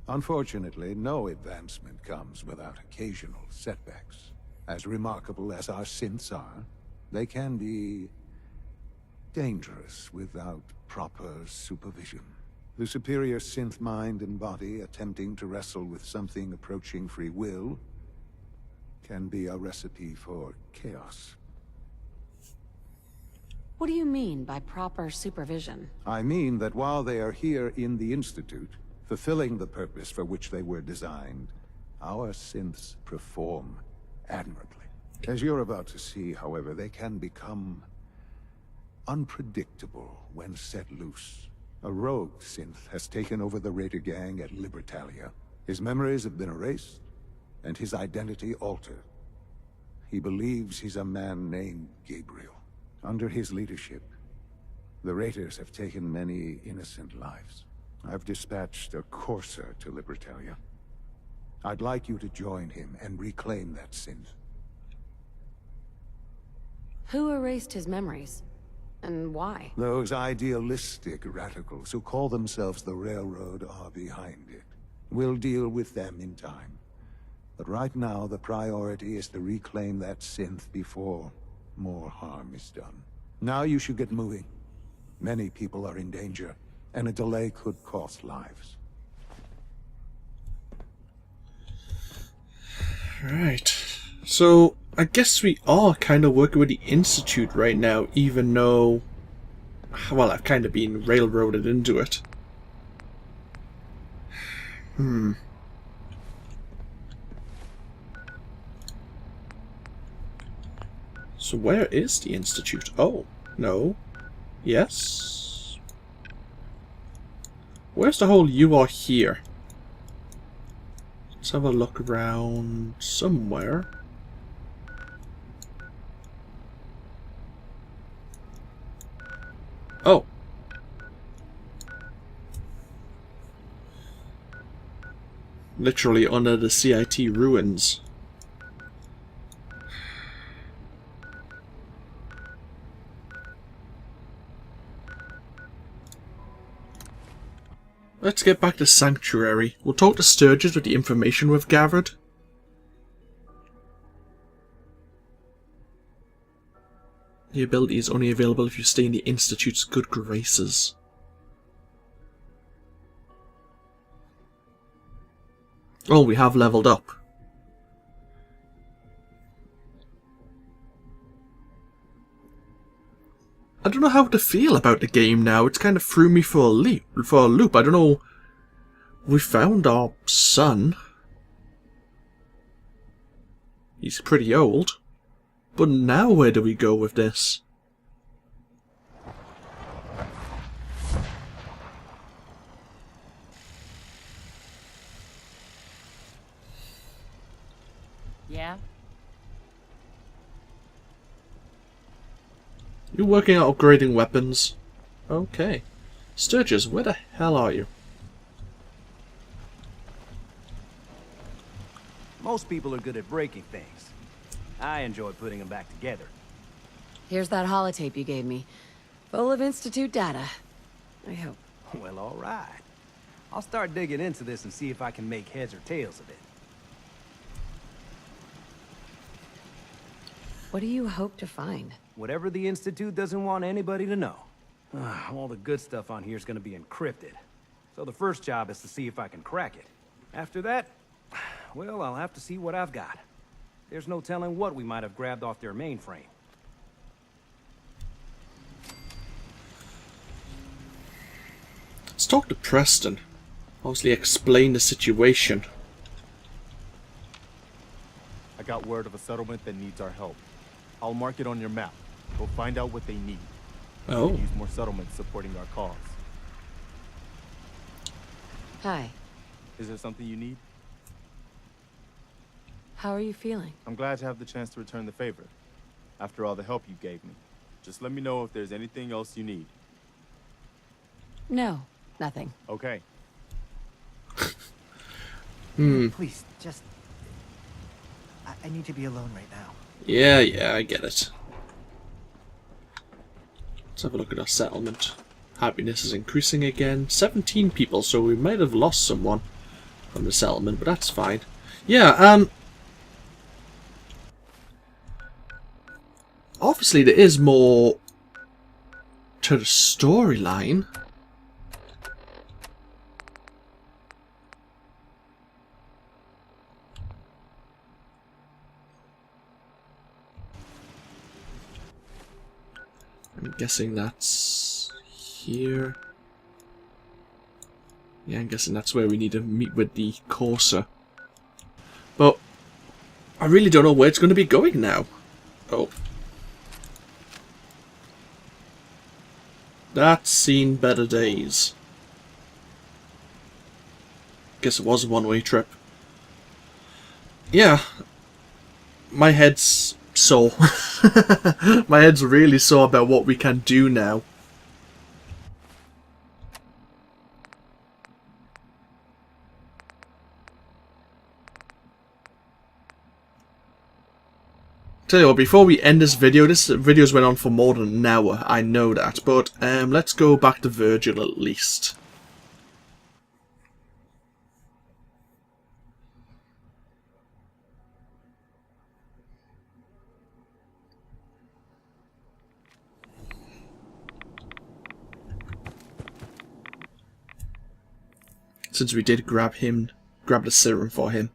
Unfortunately, no advancement comes without occasional setbacks. As remarkable as our synths are, they can be dangerous without proper supervision. The superior synth mind and body attempting to wrestle with something approaching free will can be a recipe for chaos. What do you mean by proper supervision? I mean that while they are here in the Institute, fulfilling the purpose for which they were designed, our synths perform admirably. As you're about to see, however, they can become unpredictable when set loose. A rogue synth has taken over the Raider gang at Libertalia. His memories have been erased, and his identity altered. He believes he's a man named Gabriel. Under his leadership, the Raiders have taken many innocent lives. I've dispatched a courser to Libertalia. I'd like you to join him and reclaim that synth. Who erased his memories? And why? Those idealistic radicals who call themselves the Railroad are behind it. We'll deal with them in time. But right now, the priority is to reclaim that synth before more harm is done. Now you should get moving. Many people are in danger, and a delay could cost lives. Right. So, I guess we are kind of working with the Institute right now, even though, well, I've kind of been railroaded into it. So where is the Institute? Oh, no. Yes? Where's the whole "you are here"? Let's have a look around somewhere. Oh. Literally under the CIT ruins. Let's get back to Sanctuary. We'll talk to Sturgis with the information we've gathered. The ability is only available if you stay in the Institute's good graces. Oh, we have leveled up. I don't know how to feel about the game now. It's kind of threw me for a loop. I don't know. We found our son. He's pretty old. But now where do we go with this? Yeah? You're working on upgrading weapons. Okay. Sturgis, where the hell are you? Most people are good at breaking things. I enjoy putting them back together. Here's that holotape you gave me. Full of Institute data. I hope. Well, all right. I'll start digging into this and see if I can make heads or tails of it. What do you hope to find? Whatever the Institute doesn't want anybody to know. All the good stuff on here is going to be encrypted. So the first job is to see if I can crack it. After that, well, I'll have to see what I've got. There's no telling what we might have grabbed off their mainframe. Let's talk to Preston. Obviously explain the situation. I got word of a settlement that needs our help. I'll mark it on your map. Go find out what they need. Oh. We can use more settlements supporting our cause. Hi. Is there something you need? How are you feeling? I'm glad to have the chance to return the favor. After all the help you gave me. Just let me know if there's anything else you need. No, nothing. Okay. Please, just... I need to be alone right now. Yeah, I get it. Let's have a look at our settlement. Happiness is increasing again. 17 people, so we might have lost someone from the settlement, but that's fine. Yeah, obviously there is more to the storyline. Guessing that's here. Yeah, I'm guessing that's where we need to meet with the Corsair. But I really don't know where it's going to be going now. Oh. That's seen better days. Guess it was a one-way trip. Yeah. My head's sore. My head's really sore about what we can do now. Tell you what, before we end this video's went on for more than an hour, I know that, but let's go back to Virgil at least. Since we did grab the serum for him.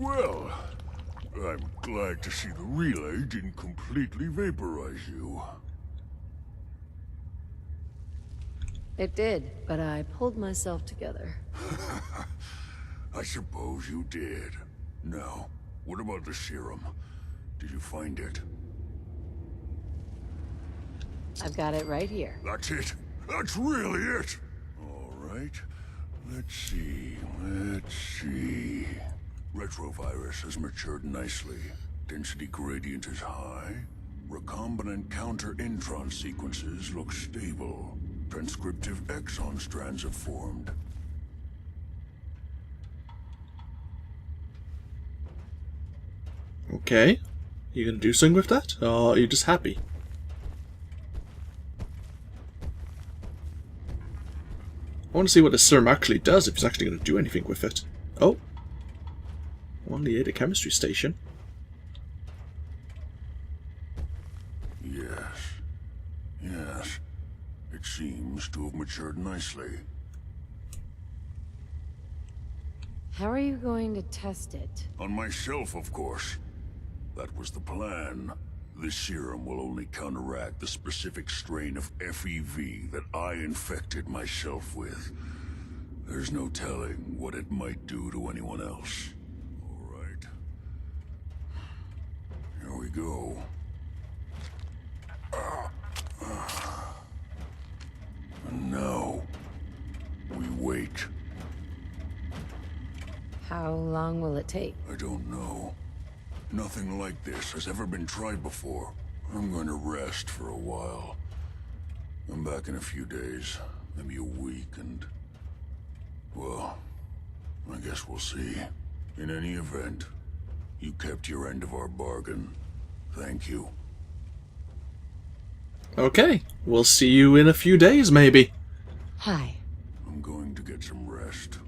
Well, I'm glad to see the relay didn't completely vaporize you. It did, but I pulled myself together. I suppose you did. Now, what about the serum? Did you find it? I've got it right here. That's it. That's really it. All right. Let's see. Retrovirus has matured nicely. Density gradient is high. Recombinant counter-intron sequences look stable. Transcriptive exon strands have formed. Okay. You gonna do something with that? Or are you just happy? I want to see what the serum actually does, if it's actually going to do anything with it. Oh. Only at a chemistry station. Yes. It seems to have matured nicely. How are you going to test it? On myself, of course. That was the plan. This serum will only counteract the specific strain of FEV that I infected myself with. There's no telling what it might do to anyone else. All right. Here we go. And now, we wait. How long will it take? I don't know. Nothing like this has ever been tried before. I'm going to rest for a while. I'm back in a few days, maybe a week, and... well, I guess we'll see. In any event, you kept your end of our bargain. Thank you. Okay, we'll see you in a few days, maybe. Hi. I'm going to get some rest.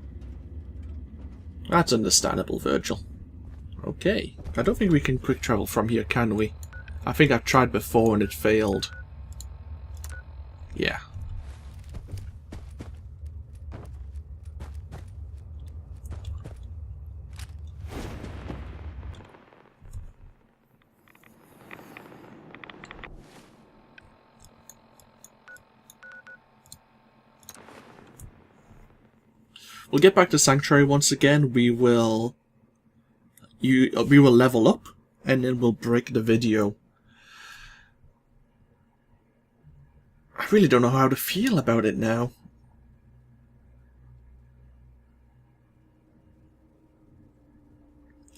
That's understandable, Virgil. Okay. I don't think we can quick travel from here, can we? I think I've tried before and it failed. Yeah. We'll get back to Sanctuary once again. We will level up, and then we'll break the video. I really don't know how to feel about it now.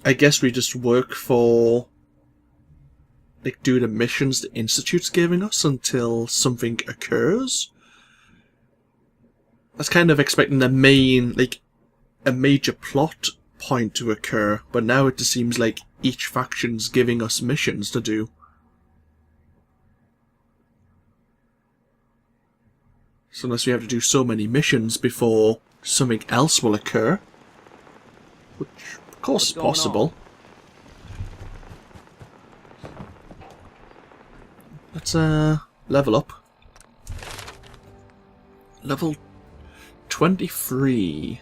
I guess we just work for, like, do the missions the Institute's giving us until something occurs. I was kind of expecting a major plot point to occur, but now it just seems like each faction's giving us missions to do. So unless we have to do so many missions before something else will occur, which of course is possible. Let's level up. Level 23.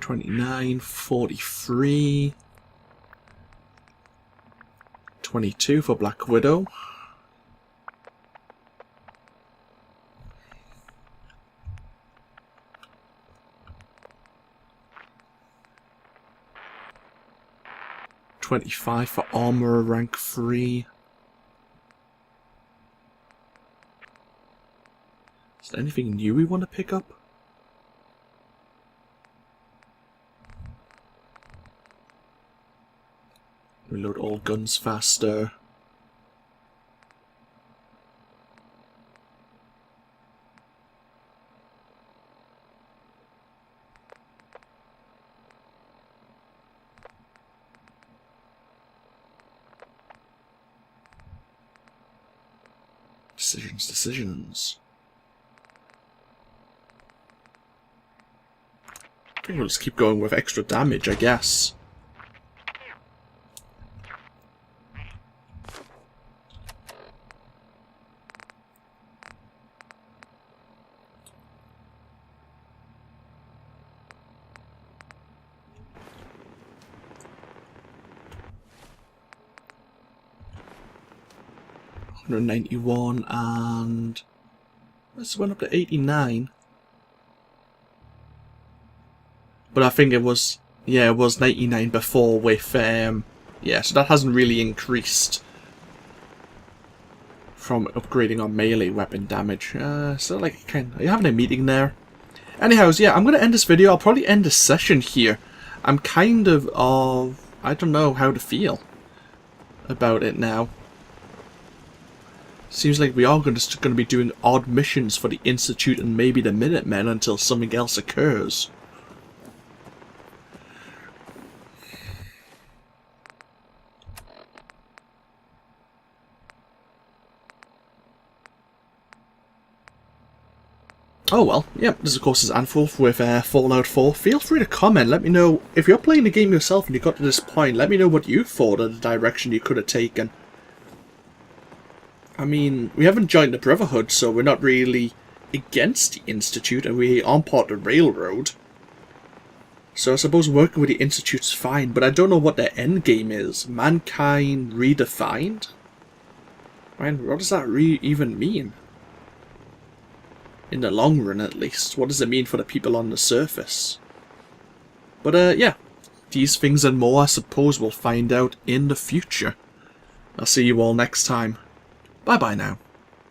$29, $43, $22 for Black Widow. $25 for Armorer rank 3. Is there anything new we want to pick up? Reload all guns faster. Decisions. I think we'll just keep going with extra damage, I guess. $191 and this went up to 89. But I think it was, yeah, it was 99 before with, yeah, so that hasn't really increased from upgrading our melee weapon damage. So like, are you having a meeting there? Anyhows, yeah, I'm going to end this video. I'll probably end the session here. I'm kind of, I don't know how to feel about it now. Seems like we are just going to be doing odd missions for the Institute and maybe the Minutemen until something else occurs. Oh well, yep, this of course is AnthWolf with Fallout 4. Feel free to comment, let me know, if you're playing the game yourself and you got to this point, let me know what you thought of the direction you could have taken. I mean, we haven't joined the Brotherhood, so we're not really against the Institute, and we aren't part of the Railroad. So I suppose working with the Institute's fine, but I don't know what their end game is. Mankind redefined? Man, what does that even mean? In the long run, at least. What does it mean for the people on the surface? But, yeah. These things and more, I suppose, we'll find out in the future. I'll see you all next time. Bye-bye now.